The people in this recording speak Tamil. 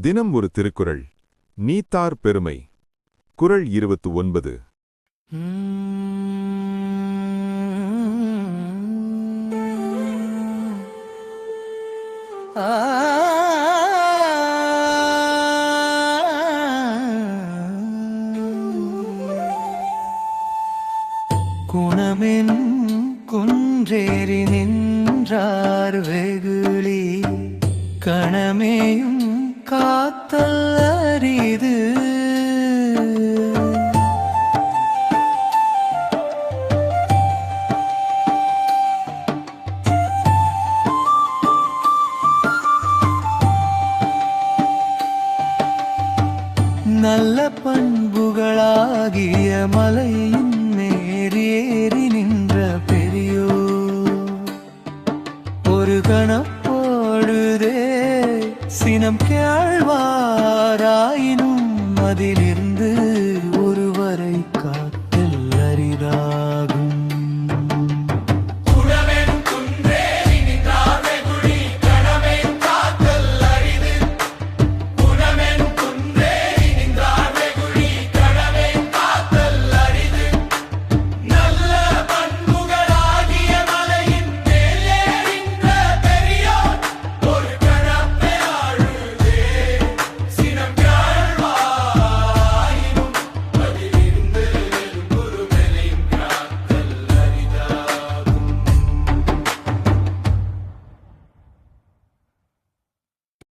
தினம் ஒரு திருக்குறள். நீத்தார் பெருமை. குறள் 29. குணமென் குன்றேறி நின்றார் வெகுளி கணமேயும் காத்தல் அரிது. நல்ல பண்புகளாகிய மலையின் மேறேறி நின்ற பெரியோ ஒரு கணப்பொழுதே சினம் கேழ்வாராயினும் அதிலிருந்து ஒருவரை